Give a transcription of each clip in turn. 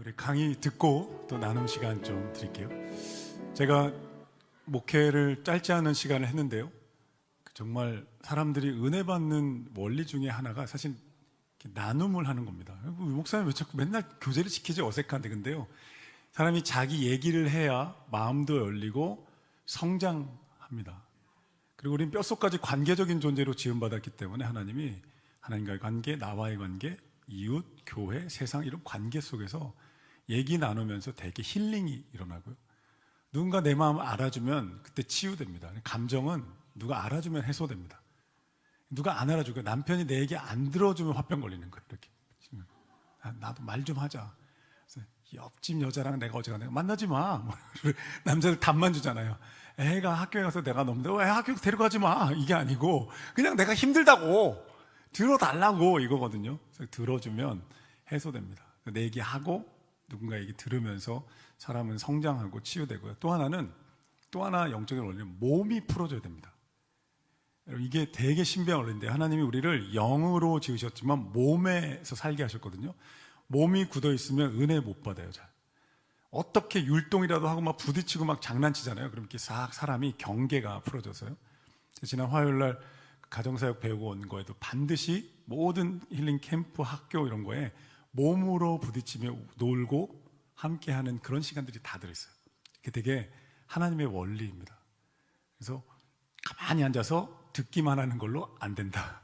우리 강의 듣고 또 나눔 시간 좀 드릴게요. 제가 목회를 짧지 않은 시간을 했는데요, 정말 사람들이 은혜 받는 원리 중에 하나가 사실 나눔을 하는 겁니다. 목사님 왜 자꾸 맨날 교제를 지키지, 어색한데. 근데요, 사람이 자기 얘기를 해야 마음도 열리고 성장합니다. 그리고 우리는 뼛속까지 관계적인 존재로 지음받았기 때문에 하나님이 하나님과의 관계, 나와의 관계, 이웃, 교회, 세상, 이런 관계 속에서 얘기 나누면서 되게 힐링이 일어나고요, 누군가 내 마음을 알아주면 그때 치유됩니다. 감정은 누가 알아주면 해소됩니다. 누가 안 알아주고, 남편이 내 얘기 안 들어주면 화병 걸리는 거예요. 이렇게 나도 말 좀 하자. 옆집 여자랑 내가 어제가 만나지 마. 남자들 답만 주잖아요. 애가 학교에 가서 내가 너무 애 학교 데려가지 마, 이게 아니고 그냥 내가 힘들다고 들어달라고, 이거거든요. 그래서 들어주면 해소됩니다. 내 얘기하고 누군가 얘기 들으면서 사람은 성장하고 치유되고요. 또 하나 영적인 원리는 몸이 풀어져야 됩니다. 이게 되게 신비한 원리인데, 하나님이 우리를 영으로 지으셨지만 몸에서 살게 하셨거든요. 몸이 굳어 있으면 은혜 못 받아요. 잘 어떻게 율동이라도 하고 막 부딪히고 막 장난치잖아요. 그럼 이렇게 싹 사람이 경계가 풀어져서요. 지난 화요일 날 가정사역 배우고 온 거에도 반드시 모든 힐링 캠프, 학교 이런 거에 몸으로 부딪히며 놀고 함께하는 그런 시간들이 다 들어있어요. 그게 되게 하나님의 원리입니다. 그래서 가만히 앉아서 듣기만 하는 걸로 안 된다.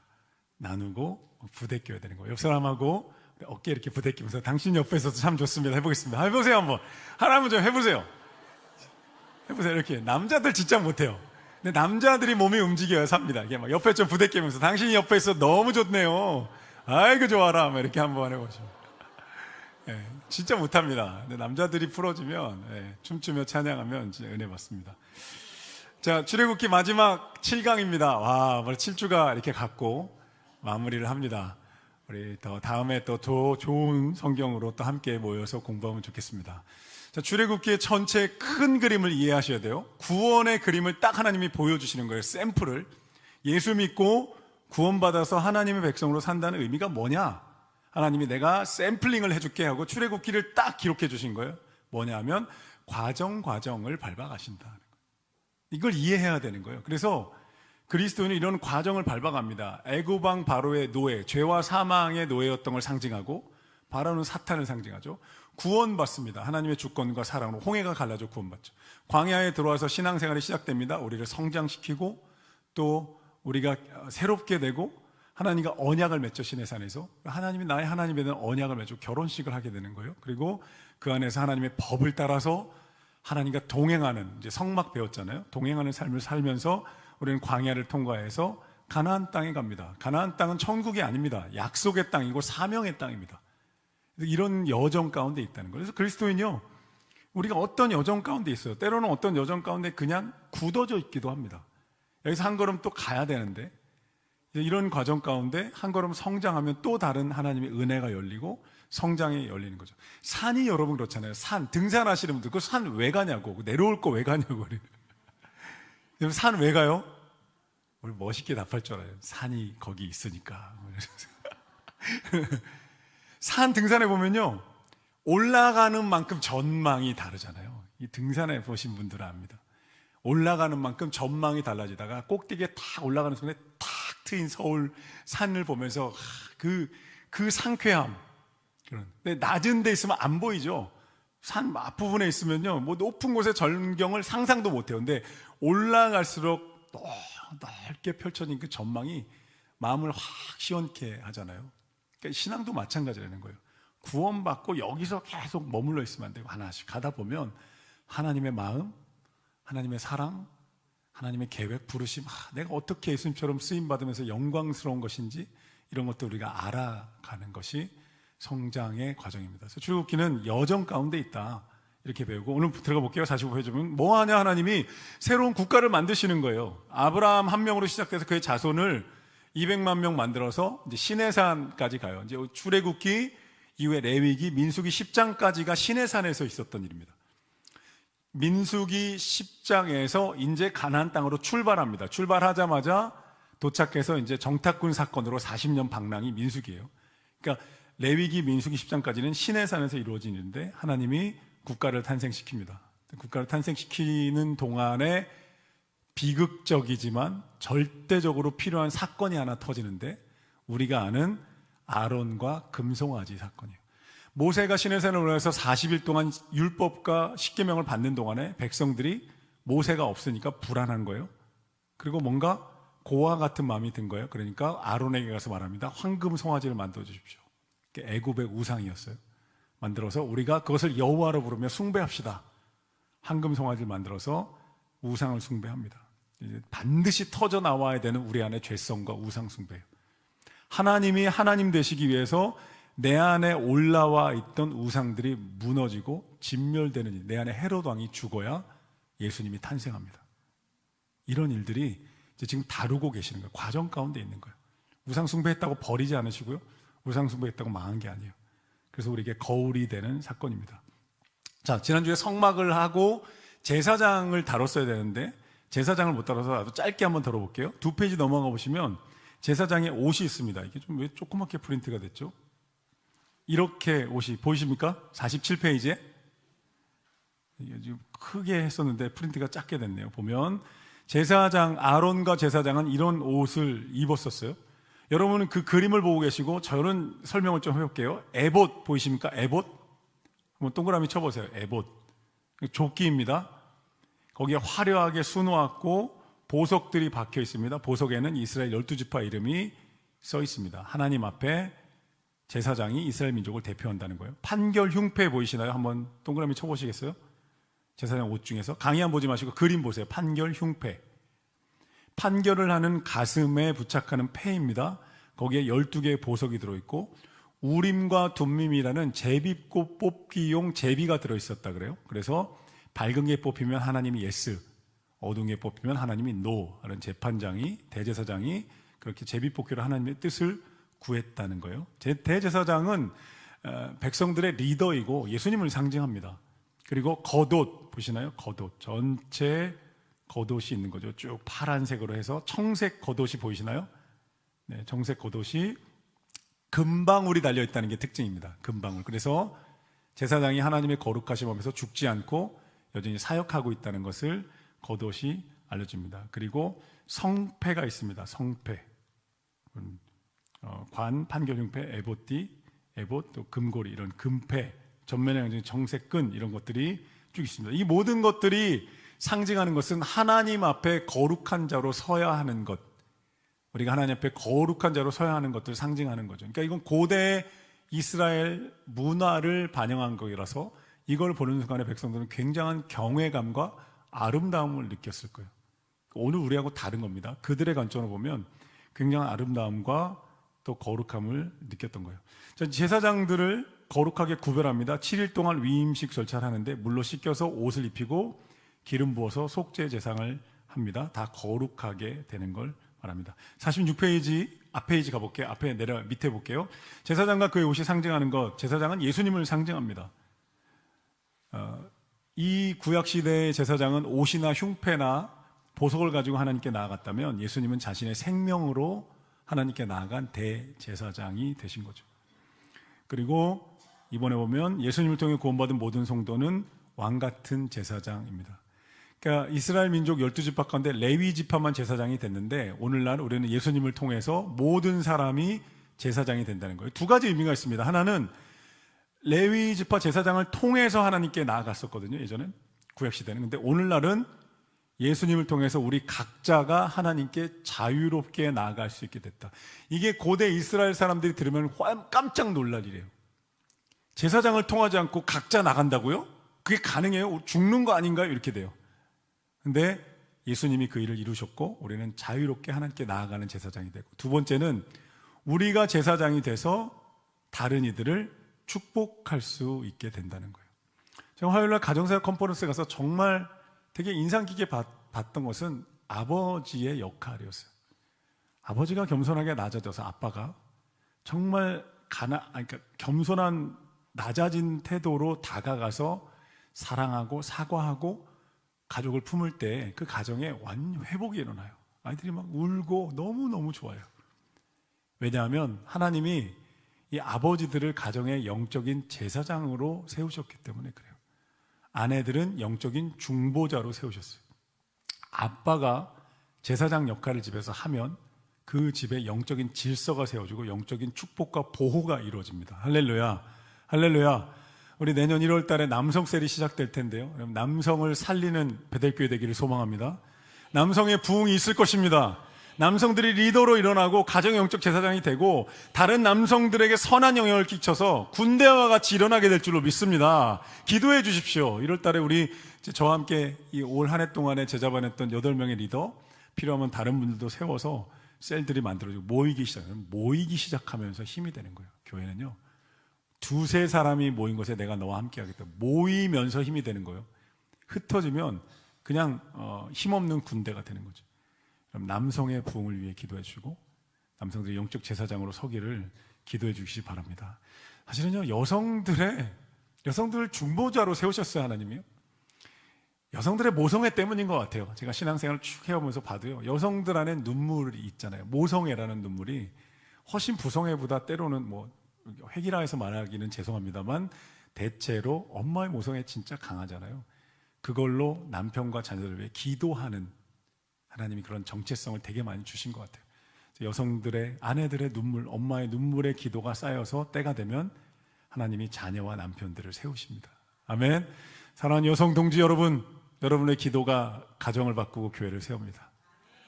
나누고 부대껴야 되는 거예요. 옆 사람하고 어깨 이렇게 부대끼면서, 당신 옆에 있어서 참 좋습니다. 해보겠습니다. 해보세요. 한번 하나만 좀 해보세요. 이렇게. 남자들 진짜 못해요. 근데 남자들이 몸이 움직여야 삽니다. 이게 막 옆에 좀 부대끼면서, 당신이 옆에 있어 너무 좋네요, 아이고 좋아라, 막 이렇게 한번 해보시면. 진짜 못합니다. 근데 남자들이 풀어주면, 춤추며 찬양하면 진짜 은혜 받습니다. 자, 출애굽기 마지막 7강입니다. 와, 7주가 이렇게 갔고 마무리를 합니다. 우리 더 다음에 또 더 좋은 성경으로 또 함께 모여서 공부하면 좋겠습니다. 자, 출애굽기의 전체 큰 그림을 이해하셔야 돼요. 구원의 그림을 딱 하나님이 보여주시는 거예요. 샘플을. 예수 믿고 구원받아서 하나님의 백성으로 산다는 의미가 뭐냐? 하나님이 내가 샘플링을 해줄게 하고 출애굽기를 딱 기록해 주신 거예요. 뭐냐 하면 과정을 밟아가신다. 이걸 이해해야 되는 거예요. 그래서 그리스도인은 이런 과정을 밟아갑니다. 애굽왕 바로의 노예, 죄와 사망의 노예였던 걸 상징하고, 바로는 사탄을 상징하죠. 구원받습니다. 하나님의 주권과 사랑으로 홍해가 갈라져 구원받죠. 광야에 들어와서 신앙생활이 시작됩니다. 우리를 성장시키고 또 우리가 새롭게 되고, 하나님과 언약을 맺죠. 시내산에서 하나님이 나의 하나님에 대한 언약을 맺고 결혼식을 하게 되는 거예요. 그리고 그 안에서 하나님의 법을 따라서 하나님과 동행하는, 이제 성막 배웠잖아요. 동행하는 삶을 살면서 우리는 광야를 통과해서 가나안 땅에 갑니다. 가나안 땅은 천국이 아닙니다. 약속의 땅이고 사명의 땅입니다. 이런 여정 가운데 있다는 거예요. 그래서 그리스도인요, 우리가 어떤 여정 가운데 있어요. 때로는 어떤 여정 가운데 그냥 굳어져 있기도 합니다. 여기서 한 걸음 또 가야 되는데, 이런 과정 가운데 한 걸음 성장하면 또 다른 하나님의 은혜가 열리고 성장이 열리는 거죠. 산이 여러분 그렇잖아요. 산, 등산하시는 분들, 그 산 왜 가냐고, 내려올 거 왜 가냐고. 산 왜 가요? 우리 멋있게 답할 줄 알아요. 산이 거기 있으니까. 산 등산해 보면요, 올라가는 만큼 전망이 다르잖아요. 이 등산해 보신 분들은 압니다. 올라가는 만큼 전망이 달라지다가 꼭대기에 탁 올라가는 순간에 탁 트인 서울 산을 보면서 그 상쾌함. 근데 낮은 데 있으면 안 보이죠. 산 앞부분에 있으면요, 뭐 높은 곳의 전경을 상상도 못 해요. 근데 올라갈수록 넓게 펼쳐진 그 전망이 마음을 확 시원케 하잖아요. 그러니까 신앙도 마찬가지라는 거예요. 구원받고 여기서 계속 머물러 있으면 안 되고, 하나씩 가다 보면 하나님의 마음, 하나님의 사랑, 하나님의 계획, 부르심, 내가 어떻게 예수님처럼 쓰임받으면서 영광스러운 것인지, 이런 것도 우리가 알아가는 것이 성장의 과정입니다. 그래서 출애굽기는 여정 가운데 있다, 이렇게 배우고, 오늘 들어가 볼게요. 45페이지면 뭐하냐, 하나님이 새로운 국가를 만드시는 거예요. 아브라함 한 명으로 시작돼서 그의 자손을 200만 명 만들어서 이제 시내산까지 가요. 이제 출애굽기 이후에 레위기, 민수기 10장까지가 시내산에서 있었던 일입니다. 민수기 10장에서 이제 가나안 땅으로 출발합니다. 출발하자마자 도착해서 이제 정탐꾼 사건으로 40년 방랑이 민수기예요. 그러니까 레위기 민수기 10장까지는 시내산에서 이루어진 일인데 하나님이 국가를 탄생시킵니다. 국가를 탄생시키는 동안에 비극적이지만 절대적으로 필요한 사건이 하나 터지는데 우리가 아는 아론과 금송아지 사건이에요. 모세가 시내산에 올라가서 40일 동안 율법과 십계명을 받는 동안에 백성들이 모세가 없으니까 불안한 거예요. 그리고 뭔가 고와 같은 마음이 든 거예요. 그러니까 아론에게 가서 말합니다. 황금 송아지를 만들어 주십시오. 애굽의 우상이었어요. 만들어서 우리가 그것을 여호와로 부르며 숭배합시다. 황금 송아지를 만들어서 우상을 숭배합니다. 이제 반드시 터져 나와야 되는 우리 안의 죄성과 우상 숭배예요. 하나님이 하나님 되시기 위해서 내 안에 올라와 있던 우상들이 무너지고 진멸되는 일, 내 안에 헤롯 왕이 죽어야 예수님이 탄생합니다. 이런 일들이 이제 지금 다루고 계시는 거예요. 과정 가운데 있는 거예요. 우상 숭배했다고 버리지 않으시고요. 우상 숭배했다고 망한 게 아니에요. 그래서 우리에게 거울이 되는 사건입니다. 자, 지난주에 성막을 하고 제사장을 다뤘어야 되는데 제사장을 못 다뤄서 아주 짧게 한번 다뤄볼게요. 2페이지 넘어가 보시면 제사장의 옷이 있습니다. 이게 좀 왜 조그맣게 프린트가 됐죠? 이렇게 옷이 보이십니까? 47페이지에 이게 지금 크게 했었는데 프린트가 작게 됐네요. 보면 제사장 아론과 제사장은 이런 옷을 입었었어요. 여러분은 그 그림을 보고 계시고 저는 설명을 좀 해볼게요. 에봇 보이십니까? 에봇 한번 동그라미 쳐보세요. 에봇 조끼입니다. 거기에 화려하게 수놓았고 보석들이 박혀 있습니다. 보석에는 이스라엘 12지파 이름이 써 있습니다. 하나님 앞에 제사장이 이스라엘 민족을 대표한다는 거예요. 판결 흉패 보이시나요? 한번 동그라미 쳐보시겠어요? 제사장 옷 중에서 강의한 보지 마시고 그림 보세요. 판결 흉패. 판결을 하는 가슴에 부착하는 패입니다. 거기에 12개의 보석이 들어있고 우림과 둠밈이라는 제비꽃 뽑기용 제비가 들어있었다 그래요. 그래서 밝은 게 뽑히면 하나님이 예스, 어두운 게 뽑히면 하나님이 노 하는 재판장이 대제사장이 그렇게 제비 뽑기로 하나님의 뜻을 구했다는 거예요. 대제사장은 백성들의 리더이고 예수님을 상징합니다. 그리고 겉옷 보시나요? 겉옷 전체 겉옷이 있는 거죠. 쭉 파란색으로 해서 청색 겉옷이 보이시나요? 네, 청색 겉옷이 금방울이 달려 있다는 게 특징입니다. 금방울. 그래서 제사장이 하나님의 거룩하심 앞에서 죽지 않고 여전히 사역하고 있다는 것을 겉옷이 알려줍니다. 그리고 성패가 있습니다. 성패. 관, 판결흉패, 에봇띠, 에봇, 또 금고리 이런 금패, 전면에 양진 정색근 이런 것들이 쭉 있습니다. 이 모든 것들이 상징하는 것은 하나님 앞에 거룩한 자로 서야 하는 것. 우리가 하나님 앞에 거룩한 자로 서야 하는 것들을 상징하는 거죠. 그러니까 이건 고대 이스라엘 문화를 반영한 거라서 이걸 보는 순간에 백성들은 굉장한 경외감과 아름다움을 느꼈을 거예요. 오늘 우리하고 다른 겁니다. 그들의 관점으로 보면 굉장한 아름다움과 또 거룩함을 느꼈던 거예요. 제사장들을 거룩하게 구별합니다. 7일 동안 위임식 절차를 하는데 물로 씻겨서 옷을 입히고 기름 부어서 속죄 제상을 합니다. 다 거룩하게 되는 걸 말합니다. 46페이지 앞페이지 가볼게요. 앞에 내려 밑에 볼게요. 제사장과 그의 옷이 상징하는 것, 제사장은 예수님을 상징합니다. 이 구약시대의 제사장은 옷이나 흉패나 보석을 가지고 하나님께 나아갔다면 예수님은 자신의 생명으로 하나님께 나아간 대제사장이 되신 거죠. 그리고 이번에 보면 예수님을 통해 구원받은 모든 성도는 왕같은 제사장입니다. 그러니까 이스라엘 민족 12지파 가운데 레위 지파만 제사장이 됐는데 오늘날 우리는 예수님을 통해서 모든 사람이 제사장이 된다는 거예요. 두 가지 의미가 있습니다. 하나는 레위 지파 제사장을 통해서 하나님께 나아갔었거든요. 예전엔 구약시대는. 근데 오늘날은 예수님을 통해서 우리 각자가 하나님께 자유롭게 나아갈 수 있게 됐다. 이게 고대 이스라엘 사람들이 들으면 깜짝 놀랄 일이에요. 제사장을 통하지 않고 각자 나간다고요? 그게 가능해요? 죽는 거 아닌가요? 이렇게 돼요. 근데 예수님이 그 일을 이루셨고 우리는 자유롭게 하나님께 나아가는 제사장이 되고, 두 번째는 우리가 제사장이 돼서 다른 이들을 축복할 수 있게 된다는 거예요. 제가 화요일날 가정사역 컨퍼런스에 가서 정말 되게 인상 깊게 봤던 것은 아버지의 역할이었어요. 아버지가 겸손하게 낮아져서 아빠가 정말 그러니까 겸손한 낮아진 태도로 다가가서 사랑하고 사과하고 가족을 품을 때 그 가정에 회복이 일어나요. 아이들이 막 울고 너무너무 좋아요. 왜냐하면 하나님이 이 아버지들을 가정의 영적인 제사장으로 세우셨기 때문에 그래요. 아내들은 영적인 중보자로 세우셨어요. 아빠가 제사장 역할을 집에서 하면 그 집에 영적인 질서가 세워지고 영적인 축복과 보호가 이루어집니다. 할렐루야, 할렐루야. 우리 내년 1월 달에 남성셀이 시작될 텐데요. 남성을 살리는 베델교회 되기를 소망합니다. 남성의 부흥이 있을 것입니다. 남성들이 리더로 일어나고 가정 영적 제사장이 되고 다른 남성들에게 선한 영향을 끼쳐서 군대와 같이 일어나게 될 줄로 믿습니다. 기도해 주십시오. 1월 달에 우리 저와 함께 이 올 한 해 동안에 제자반했던 8명의 리더, 필요하면 다른 분들도 세워서 셀들이 만들어지고 모이기 시작하면서 힘이 되는 거예요. 교회는요, 두세 사람이 모인 곳에 내가 너와 함께 하겠다. 모이면서 힘이 되는 거예요. 흩어지면 그냥 힘없는 군대가 되는 거죠. 그럼 남성의 부흥을 위해 기도해 주시고 남성들이 영적 제사장으로 서기를 기도해 주시기 바랍니다. 사실은요, 여성들을 중보자로 세우셨어요, 하나님이요. 여성들의 모성애 때문인 것 같아요. 제가 신앙생활을 쭉 해오면서 봐도요, 여성들 안에 눈물이 있잖아요. 모성애라는 눈물이 훨씬 부성애보다 때로는 획일화 해서 말하기는 죄송합니다만 대체로 엄마의 모성애 진짜 강하잖아요. 그걸로 남편과 자녀들을 위해 기도하는 하나님이 그런 정체성을 되게 많이 주신 것 같아요. 여성들의, 아내들의 눈물, 엄마의 눈물의 기도가 쌓여서 때가 되면 하나님이 자녀와 남편들을 세우십니다. 아멘. 사랑하는 여성 동지 여러분, 여러분의 기도가 가정을 바꾸고 교회를 세웁니다.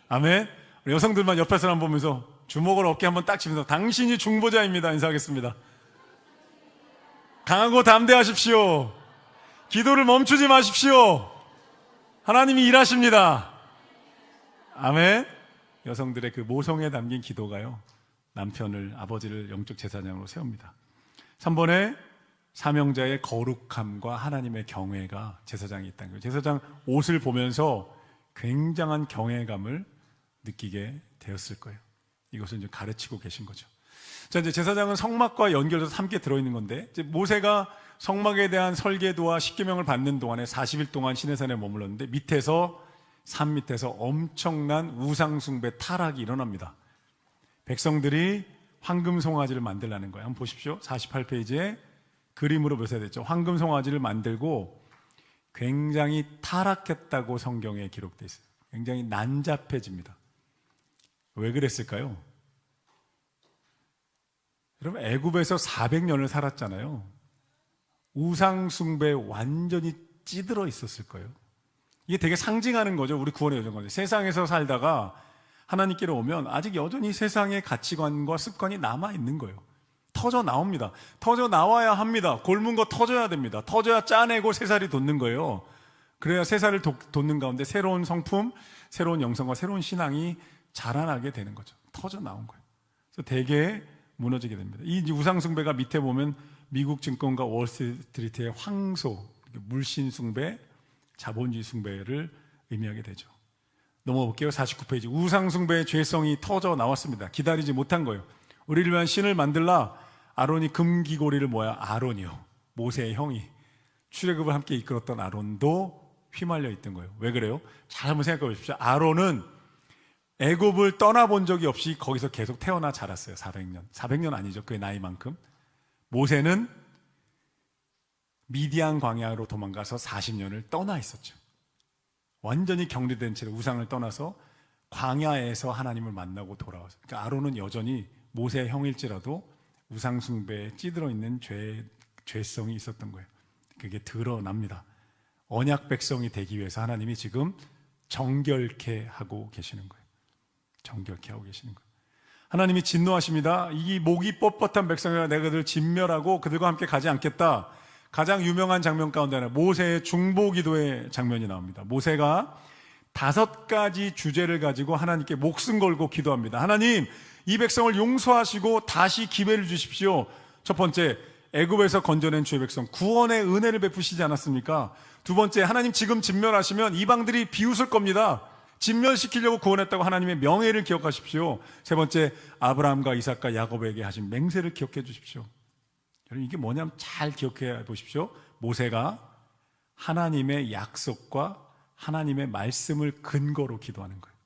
아멘. 우리 여성들만 옆에 사람 보면서 주먹을 어깨 한번 딱 치면서 당신이 중보자입니다 인사하겠습니다. 강하고 담대하십시오. 기도를 멈추지 마십시오. 하나님이 일하십니다. 아멘. 여성들의 그 모성에 담긴 기도가요, 남편을, 아버지를 영적 제사장으로 세웁니다. 3번에 사명자의 거룩함과 하나님의 경외가 제사장이 있다는 거예요. 제사장 옷을 보면서 굉장한 경외감을 느끼게 되었을 거예요. 이것을 이제 가르치고 계신 거죠. 자, 이제 제사장은 성막과 연결돼서 함께 들어있는 건데, 이제 모세가 성막에 대한 설계도와 십계명을 받는 동안에 40일 동안 시내산에 머물렀는데 산 밑에서 엄청난 우상숭배 타락이 일어납니다. 백성들이 황금 송아지를 만들라는 거예요. 한번 보십시오. 48페이지에 그림으로 묘사됐죠. 황금 송아지를 만들고 굉장히 타락했다고 성경에 기록되어 있어요. 굉장히 난잡해집니다. 왜 그랬을까요? 여러분, 애굽에서 400년을 살았잖아요. 우상숭배에 완전히 찌들어 있었을 거예요. 이게 되게 상징하는 거죠. 우리 구원의 여정 가운데 세상에서 살다가 하나님께로 오면 아직 여전히 세상의 가치관과 습관이 남아있는 거예요. 터져 나옵니다. 터져 나와야 합니다. 곪은 거 터져야 됩니다. 터져야 짜내고 새살이 돋는 거예요. 그래야 새살을 돋는 가운데 새로운 성품, 새로운 영성과 새로운 신앙이 자라나게 되는 거죠. 터져 나온 거예요. 그래서 되게 무너지게 됩니다. 이 우상숭배가 밑에 보면 미국 증권가 월스트리트의 황소, 물신 숭배, 자본주의 숭배를 의미하게 되죠. 넘어볼게요. 49페이지. 우상숭배의 죄성이 터져 나왔습니다. 기다리지 못한 거예요. 우리를 위한 신을 만들라. 아론이 금기고리를 아론이요, 모세의 형이 출애굽을 함께 이끌었던 아론도 휘말려 있던 거예요. 왜 그래요? 잘 한번 생각해 보십시오. 아론은 애굽을 떠나본 적이 없이 거기서 계속 태어나 자랐어요. 400년 아니죠, 그의 나이만큼. 모세는 미디안 광야로 도망가서 40년을 떠나 있었죠. 완전히 격리된 채로 우상을 떠나서 광야에서 하나님을 만나고 돌아왔어요. 그러니까 아론은 여전히 모세의 형일지라도 우상숭배에 찌들어 있는 죄성이 있었던 거예요. 그게 드러납니다. 언약 백성이 되기 위해서 하나님이 지금 정결케 하고 계시는 거예요. 정결케 하고 계시는 거예요. 하나님이 진노하십니다. 이 목이 뻣뻣한 백성이라 내가 그들을 진멸하고 그들과 함께 가지 않겠다. 가장 유명한 장면 가운데 하나, 모세의 중보기도의 장면이 나옵니다. 모세가 5가지 주제를 가지고 하나님께 목숨 걸고 기도합니다. 하나님, 이 백성을 용서하시고 다시 기회를 주십시오. 첫 번째, 애굽에서 건져낸 주의 백성 구원의 은혜를 베푸시지 않았습니까? 두 번째, 하나님 지금 진멸하시면 이방들이 비웃을 겁니다. 진멸시키려고 구원했다고 하나님의 명예를 기억하십시오. 세 번째, 아브라함과 이삭과 야곱에게 하신 맹세를 기억해 주십시오. 여러분, 이게 뭐냐면 잘 기억해 보십시오. 모세가 하나님의 약속과 하나님의 말씀을 근거로 기도하는 거예요.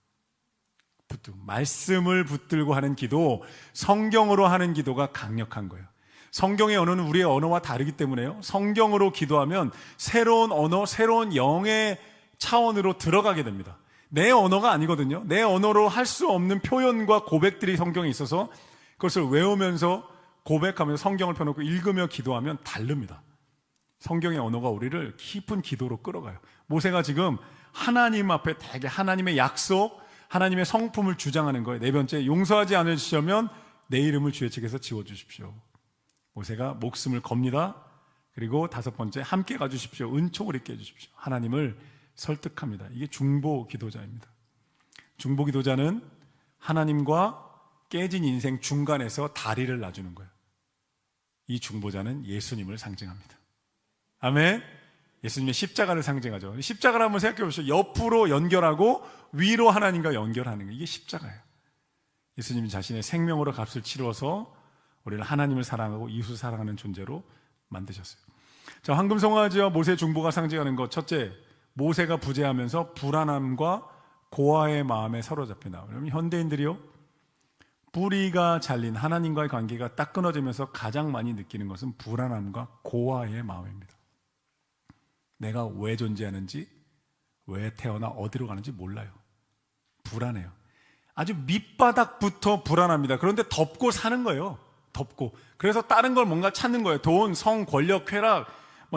말씀을 붙들고 하는 기도, 성경으로 하는 기도가 강력한 거예요. 성경의 언어는 우리의 언어와 다르기 때문에요. 성경으로 기도하면 새로운 언어, 새로운 영의 차원으로 들어가게 됩니다. 내 언어가 아니거든요. 내 언어로 할 수 없는 표현과 고백들이 성경에 있어서 그것을 외우면서 고백하면서 성경을 펴놓고 읽으며 기도하면 다릅니다. 성경의 언어가 우리를 깊은 기도로 끌어가요. 모세가 지금 하나님 앞에 되게 하나님의 약속, 하나님의 성품을 주장하는 거예요. 네 번째, 용서하지 않으시면 내 이름을 주의 책에서 지워주십시오. 모세가 목숨을 겁니다. 그리고 다섯 번째, 함께 가주십시오. 은총을 있게 해주십시오. 하나님을 설득합니다. 이게 중보 기도자입니다. 중보 기도자는 하나님과 깨진 인생 중간에서 다리를 놔주는 거예요. 이 중보자는 예수님을 상징합니다. 아멘. 예수님의 십자가를 상징하죠. 십자가를 한번 생각해 보시죠. 옆으로 연결하고 위로 하나님과 연결하는 거예요. 이게 십자가예요. 예수님이 자신의 생명으로 값을 치러서 우리를 하나님을 사랑하고 이웃을 사랑하는 존재로 만드셨어요. 자, 황금송아지와 모세 중보가 상징하는 것, 첫째, 모세가 부재하면서 불안함과 고아의 마음에 사로잡힌다. 왜냐하면 현대인들이요, 뿌리가 잘린 하나님과의 관계가 딱 끊어지면서 가장 많이 느끼는 것은 불안함과 고아의 마음입니다. 내가 왜 존재하는지, 왜 태어나 어디로 가는지 몰라요. 불안해요. 아주 밑바닥부터 불안합니다. 그런데 덮고 사는 거예요. 덮고. 그래서 다른 걸 뭔가 찾는 거예요. 돈, 성, 권력, 쾌락,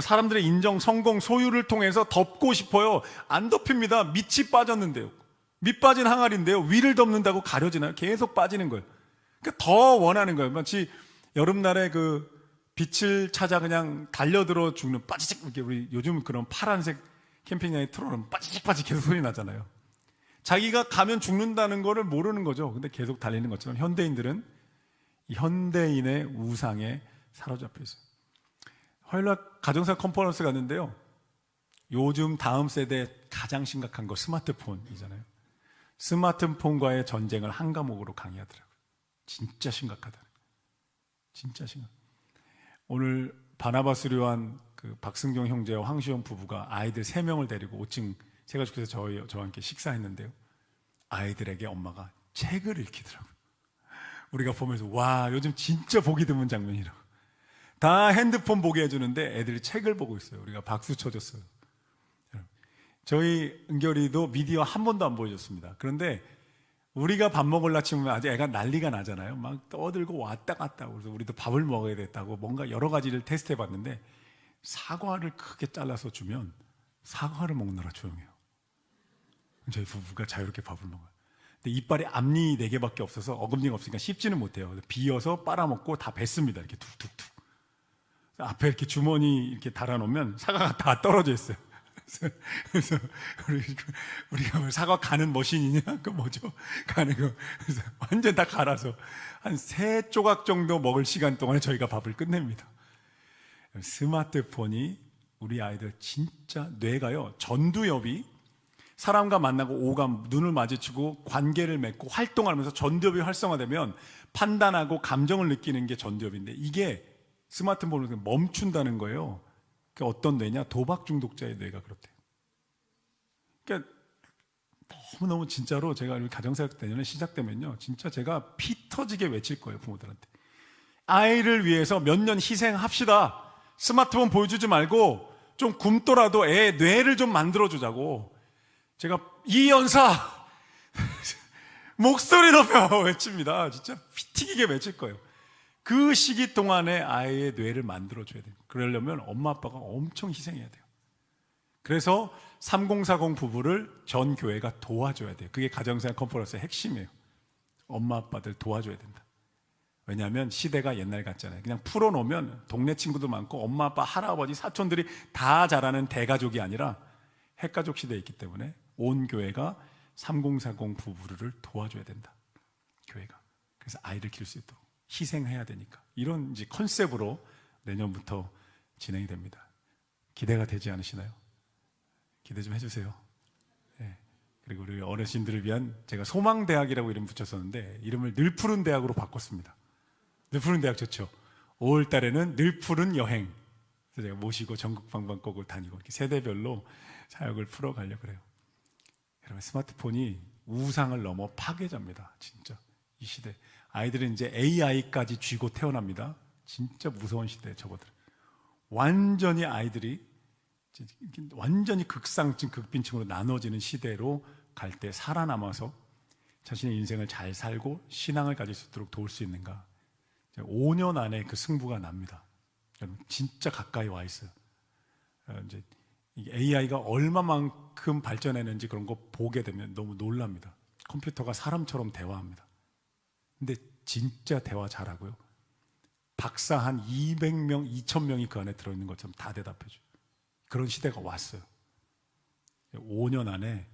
사람들의 인정, 성공, 소유를 통해서 덮고 싶어요. 안 덮입니다. 밑이 빠졌는데요. 밑 빠진 항아리인데요. 위를 덮는다고 가려지나요? 계속 빠지는 거예요. 그러니까 더 원하는 거예요. 마치 여름날에 그 빛을 찾아 그냥 달려들어 죽는 빠지직, 이렇게 우리 요즘 그런 파란색 캠핑장에 틀어놓으면 빠지직 계속 소리 나잖아요. 자기가 가면 죽는다는 거를 모르는 거죠. 근데 계속 달리는 것처럼 현대인들은 이 현대인의 우상에 사로잡혀 있어요. 화요일 날 가정사 컨퍼런스 갔는데요. 요즘 다음 세대 가장 심각한 거 스마트폰이잖아요. 스마트폰과의 전쟁을 한 과목으로 강의하더라고요. 진짜 심각하다. 진짜 심각. 오늘 바나바스류한 그 박승경 형제와 황시영 부부가 아이들 3명을 데리고 5층 세가족에서 저와 함께 식사했는데요. 아이들에게 엄마가 책을 읽히더라고요. 우리가 보면서 와, 요즘 진짜 보기 드문 장면이라고. 다 핸드폰 보게 해주는데 애들이 책을 보고 있어요. 우리가 박수 쳐줬어요. 저희 은결이도 미디어 한 번도 안 보여줬습니다. 그런데 우리가 밥 먹으려 치면 아주 애가 난리가 나잖아요. 막 떠들고 왔다 갔다. 그래서 우리도 밥을 먹어야 됐다고 뭔가 여러 가지를 테스트 해봤는데 사과를 크게 잘라서 주면 사과를 먹느라 조용해요. 저희 부부가 자유롭게 밥을 먹어요. 근데 이빨에 앞니 4개밖에 없어서 어금니가 없으니까 씹지는 못해요. 비어서 빨아먹고 다 뱉습니다. 이렇게 툭툭툭. 앞에 이렇게 주머니 이렇게 달아놓으면 사과가 다 떨어져 있어요. 그래서 우리가 사과 가는 머신이냐? 그 뭐죠? 가는 거. 그래서 완전 다 갈아서 한 3조각 정도 먹을 시간 동안에 저희가 밥을 끝냅니다. 스마트폰이 우리 아이들 진짜 뇌가요, 전두엽이 사람과 만나고 오감, 눈을 마주치고 관계를 맺고 활동하면서 전두엽이 활성화되면 판단하고 감정을 느끼는 게 전두엽인데 이게 스마트폰을 멈춘다는 거예요. 그러니까 어떤 뇌냐? 도박 중독자의 뇌가 그렇대요. 그러니까 너무너무 진짜로 제가 가정사역 내년에 시작되면요, 진짜 제가 피 터지게 외칠 거예요, 부모들한테. 아이를 위해서 몇 년 희생합시다. 스마트폰 보여주지 말고 좀 굶더라도 애 뇌를 좀 만들어주자고. 제가 이연사 목소리 높여 외칩니다. 진짜 피 튀기게 외칠 거예요. 그 시기 동안에 아이의 뇌를 만들어줘야 돼요. 그러려면 엄마 아빠가 엄청 희생해야 돼요. 그래서 3040 부부를 전 교회가 도와줘야 돼요. 그게 가정사역 컨퍼런스의 핵심이에요. 엄마 아빠들 도와줘야 된다. 왜냐하면 시대가 옛날 같잖아요. 그냥 풀어놓으면 동네 친구도 많고 엄마 아빠 할아버지 사촌들이 다 자라는 대가족이 아니라 핵가족 시대에 있기 때문에 온 교회가 3040 부부를 도와줘야 된다. 교회가. 그래서 아이를 키울 수 있도록 희생해야 되니까. 이런 이제 컨셉으로 내년부터 진행이 됩니다. 기대가 되지 않으시나요? 기대 좀 해주세요. 네. 그리고 우리 어르신들을 위한 제가 소망대학이라고 이름 붙였었는데 이름을 늘푸른 대학으로 바꿨습니다. 늘푸른 대학 좋죠. 5월 달에는 늘푸른 여행. 그래서 제가 모시고 전국 방방곡을 다니고 이렇게 세대별로 사역을 풀어가려고 그래요. 여러분, 스마트폰이 우상을 넘어 파괴자입니다. 진짜 이 시대 아이들은 이제 AI까지 쥐고 태어납니다. 진짜 무서운 시대에 접어들어요. 완전히 아이들이 완전히 극상층, 극빈층으로 나눠지는 시대로 갈 때 살아남아서 자신의 인생을 잘 살고 신앙을 가질 수 있도록 도울 수 있는가? 5년 안에 그 승부가 납니다. 진짜 가까이 와 있어요. 이제 AI가 얼마만큼 발전했는지 그런 거 보게 되면 너무 놀랍니다. 컴퓨터가 사람처럼 대화합니다. 근데 진짜 대화 잘하고요. 박사 한 200명, 2000명이 그 안에 들어있는 것처럼 다 대답해줘요. 그런 시대가 왔어요. 5년 안에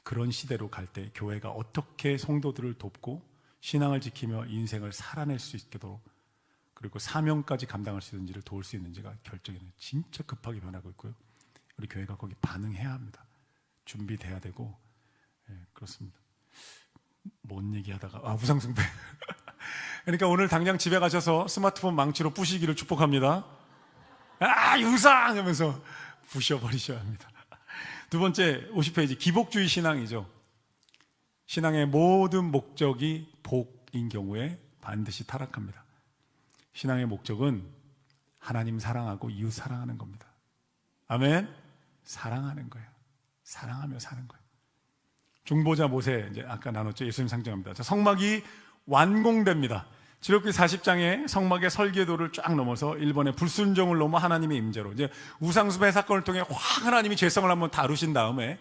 그런 시대로 갈 때 교회가 어떻게 성도들을 돕고 신앙을 지키며 인생을 살아낼 수 있도록 그리고 사명까지 감당할 수 있는지를 도울 수 있는지가 결정이 돼요. 진짜 급하게 변하고 있고요. 우리 교회가 거기 반응해야 합니다. 준비돼야 되고 그렇습니다. 뭔 얘기하다가 우상숭배. 그러니까 오늘 당장 집에 가셔서 스마트폰 망치로 부시기를 축복합니다. 우상! 하면서 부셔버리셔야 합니다. 두 번째 50페이지 기복주의 신앙이죠. 신앙의 모든 목적이 복인 경우에 반드시 타락합니다. 신앙의 목적은 하나님 사랑하고 이웃 사랑하는 겁니다. 아멘. 사랑하는 거예요. 사랑하며 사는 거예요. 중보자 모세 이제 아까 나눴죠. 예수님 상징합니다. 자, 성막이 완공됩니다. 출애굽기 40장에 성막의 설계도를 쫙 넘어서 일본의 불순종을 넘어 하나님의 임재로 이제 우상숭배 사건을 통해 확 하나님이 죄성을 한번 다루신 다음에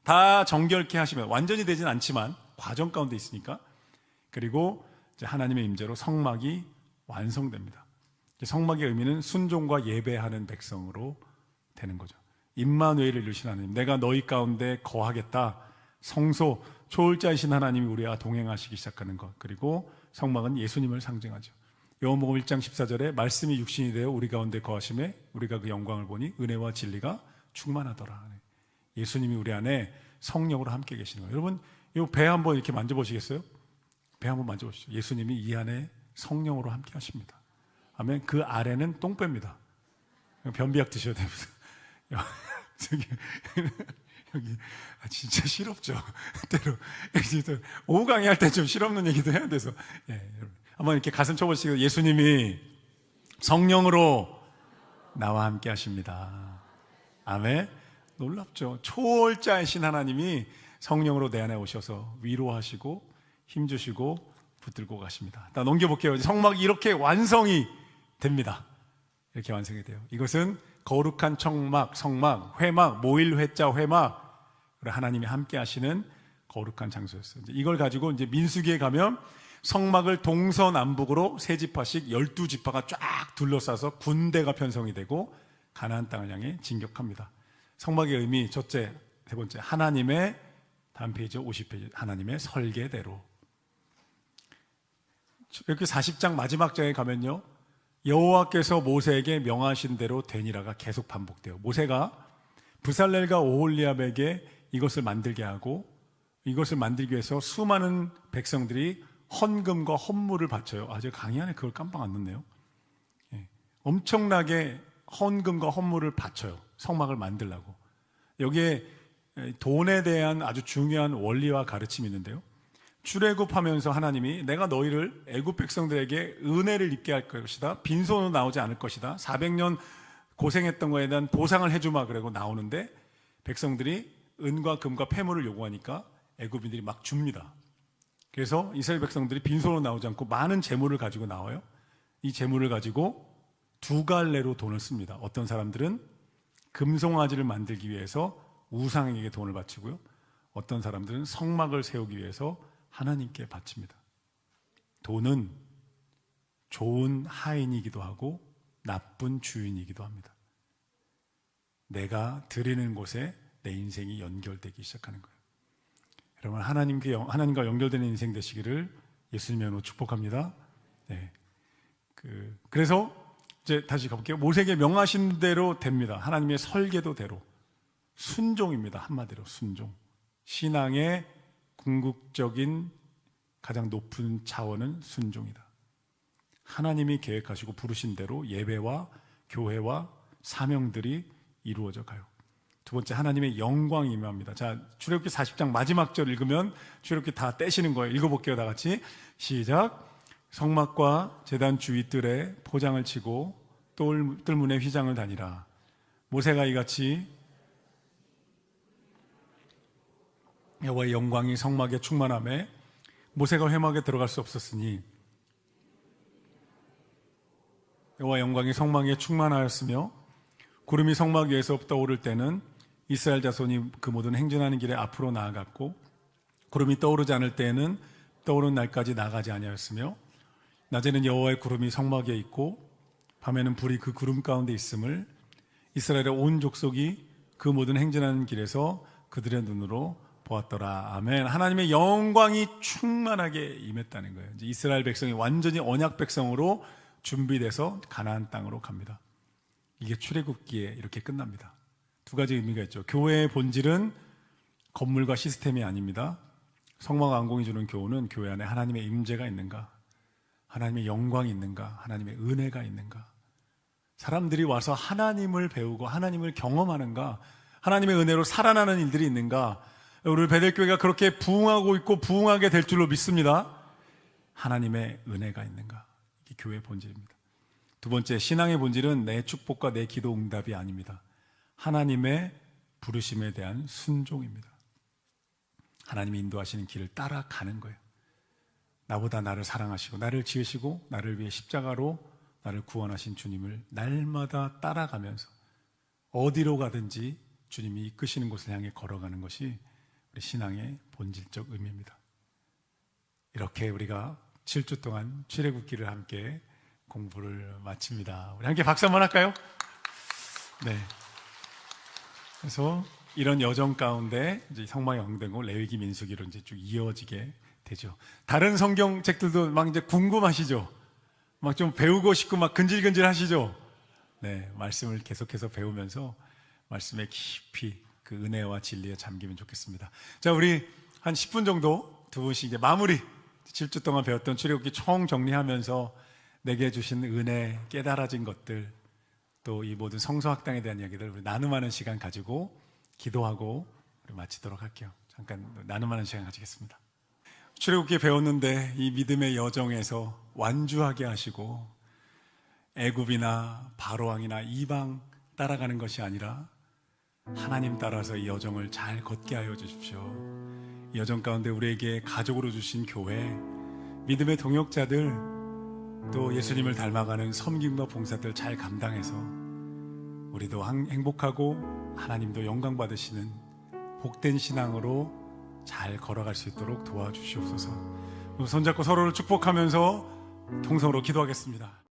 다 정결케 하시면 완전히 되진 않지만 과정 가운데 있으니까 그리고 이제 하나님의 임재로 성막이 완성됩니다. 성막의 의미는 순종과 예배하는 백성으로 되는 거죠. 임마누엘을 이루신 하나님, 내가 너희 가운데 거하겠다. 성소, 초월자이신 하나님이 우리와 동행하시기 시작하는 것. 그리고 성막은 예수님을 상징하죠. 요한복음 1장 14절에 말씀이 육신이 되어 우리 가운데 거하심에 우리가 그 영광을 보니 은혜와 진리가 충만하더라. 예수님이 우리 안에 성령으로 함께 계시는 거예요. 여러분 이 배 한번 이렇게 만져보시겠어요? 배 한번 만져보시죠. 예수님이 이 안에 성령으로 함께 하십니다. 아멘. 그 아래는 똥배입니다. 변비약 드셔야 됩니다. 여기 진짜 실없죠. 때로 오후 강의할 때 좀 실없는 얘기도 해야 돼서 한번 이렇게 가슴 쳐보시고 예수님이 성령으로 나와 함께 하십니다. 아멘. 놀랍죠. 초월자이신 하나님이 성령으로 내 안에 오셔서 위로하시고 힘주시고 붙들고 가십니다. 나 넘겨볼게요. 성막이 이렇게 완성이 됩니다. 이렇게 완성이 돼요. 이것은 거룩한 성막, 회막, 모일회자 회막, 하나님이 함께 하시는 거룩한 장소였어요. 이걸 가지고 이제 민수기에 가면 성막을 동서남북으로 세 지파씩 12지파가 쫙 둘러싸서 군대가 편성이 되고 가나안 땅을 향해 진격합니다. 성막의 의미 첫째, 세 번째 하나님의 다음 페이지 50페이지 하나님의 설계대로. 이렇게 40장 마지막 장에 가면요. 여호와께서 모세에게 명하신 대로 되니라가 계속 반복돼요. 모세가 브살렐과 오홀리압에게 이것을 만들게 하고 이것을 만들기 위해서 수많은 백성들이 헌금과 헌물을 바쳐요. 제가 강의 안에 그걸 깜빡 안 넣네요. 엄청나게 헌금과 헌물을 바쳐요. 성막을 만들려고. 여기에 돈에 대한 아주 중요한 원리와 가르침이 있는데요. 출애굽하면서 하나님이 내가 너희를 애굽 백성들에게 은혜를 입게 할 것이다. 빈손으로 나오지 않을 것이다. 400년 고생했던 거에 대한 보상을 해주마 그러고 나오는데 백성들이 은과 금과 폐물을 요구하니까 애굽인들이 막 줍니다. 그래서 이스라엘 백성들이 빈손으로 나오지 않고 많은 재물을 가지고 나와요. 이 재물을 가지고 두 갈래로 돈을 씁니다. 어떤 사람들은 금송아지를 만들기 위해서 우상에게 돈을 바치고요. 어떤 사람들은 성막을 세우기 위해서 하나님께 바칩니다. 돈은 좋은 하인이기도 하고 나쁜 주인이기도 합니다. 내가 드리는 곳에 내 인생이 연결되기 시작하는 거예요. 여러분 하나님과 연결되는 인생 되시기를 예수님의 이름으로 축복합니다. 네. 그래서 이제 다시 가볼게요. 모세에게 명하신 대로 됩니다. 하나님의 설계도대로 순종입니다. 한마디로 순종. 신앙의 궁극적인 가장 높은 차원은 순종이다. 하나님이 계획하시고 부르신 대로 예배와 교회와 사명들이 이루어져 가요. 두 번째, 하나님의 영광이 임합니다. 자, 출애굽기 40장 마지막 절 읽으면 출애굽기 다 떼시는 거예요. 읽어볼게요, 다 같이. 시작. 성막과 제단 주위 뜰에 포장을 치고 뜰문에 휘장을 다니라. 모세가 이같이 여호와의 영광이 성막에 충만하매 모세가 회막에 들어갈 수 없었으니 여호와의 영광이 성막에 충만하였으며 구름이 성막 위에서 떠오를 때는 이스라엘 자손이 그 모든 행진하는 길에 앞으로 나아갔고 구름이 떠오르지 않을 때에는 떠오르는 날까지 나가지 아니하였으며 낮에는 여호와의 구름이 성막 위에 있고 밤에는 불이 그 구름 가운데 있음을 이스라엘의 온 족속이 그 모든 행진하는 길에서 그들의 눈으로 보았더라. 아멘. 하나님의 영광이 충만하게 임했다는 거예요. 이제 이스라엘 백성이 완전히 언약 백성으로 준비돼서 가나안 땅으로 갑니다. 이게 출애굽기에 이렇게 끝납니다. 두 가지 의미가 있죠. 교회의 본질은 건물과 시스템이 아닙니다. 성막 완공이 주는 교훈은 교회 안에 하나님의 임재가 있는가, 하나님의 영광이 있는가, 하나님의 은혜가 있는가, 사람들이 와서 하나님을 배우고 하나님을 경험하는가, 하나님의 은혜로 살아나는 일들이 있는가. 우리 베델교회가 그렇게 부흥하고 있고 부흥하게 될 줄로 믿습니다. 하나님의 은혜가 있는가, 이게 교회의 본질입니다. 두 번째, 신앙의 본질은 내 축복과 내 기도 응답이 아닙니다. 하나님의 부르심에 대한 순종입니다. 하나님이 인도하시는 길을 따라가는 거예요. 나보다 나를 사랑하시고 나를 지으시고 나를 위해 십자가로 나를 구원하신 주님을 날마다 따라가면서 어디로 가든지 주님이 이끄시는 곳을 향해 걸어가는 것이 우리 신앙의 본질적 의미입니다. 이렇게 우리가 7주 동안 출애굽기를 함께 공부를 마칩니다. 우리 함께 박수 한번 할까요? 네. 그래서 이런 여정 가운데 이제 성막이 완공되고 레위기 민수기로 이제 쭉 이어지게 되죠. 다른 성경책들도 막 이제 궁금하시죠? 막 좀 배우고 싶고 막 근질근질 하시죠? 네, 말씀을 계속해서 배우면서 말씀에 깊이 그 은혜와 진리에 잠기면 좋겠습니다. 자, 우리 한 10분 정도 두 분씩 이제 마무리 7주 동안 배웠던 출애굽기 총 정리하면서 내게 주신 은혜, 깨달아진 것들, 또 이 모든 성서학당에 대한 이야기들 우리 나눔하는 시간 가지고 기도하고 우리 마치도록 할게요. 잠깐 나눔하는 시간 가지겠습니다. 출애굽기 배웠는데 이 믿음의 여정에서 완주하게 하시고 애굽이나 바로왕이나 이방 따라가는 것이 아니라 하나님 따라서 이 여정을 잘 걷게 하여 주십시오. 이 여정 가운데 우리에게 가족으로 주신 교회, 믿음의 동역자들, 또 예수님을 닮아가는 섬김과 봉사들 잘 감당해서 우리도 행복하고 하나님도 영광 받으시는 복된 신앙으로 잘 걸어갈 수 있도록 도와주시옵소서. 손잡고 서로를 축복하면서 통성으로 기도하겠습니다.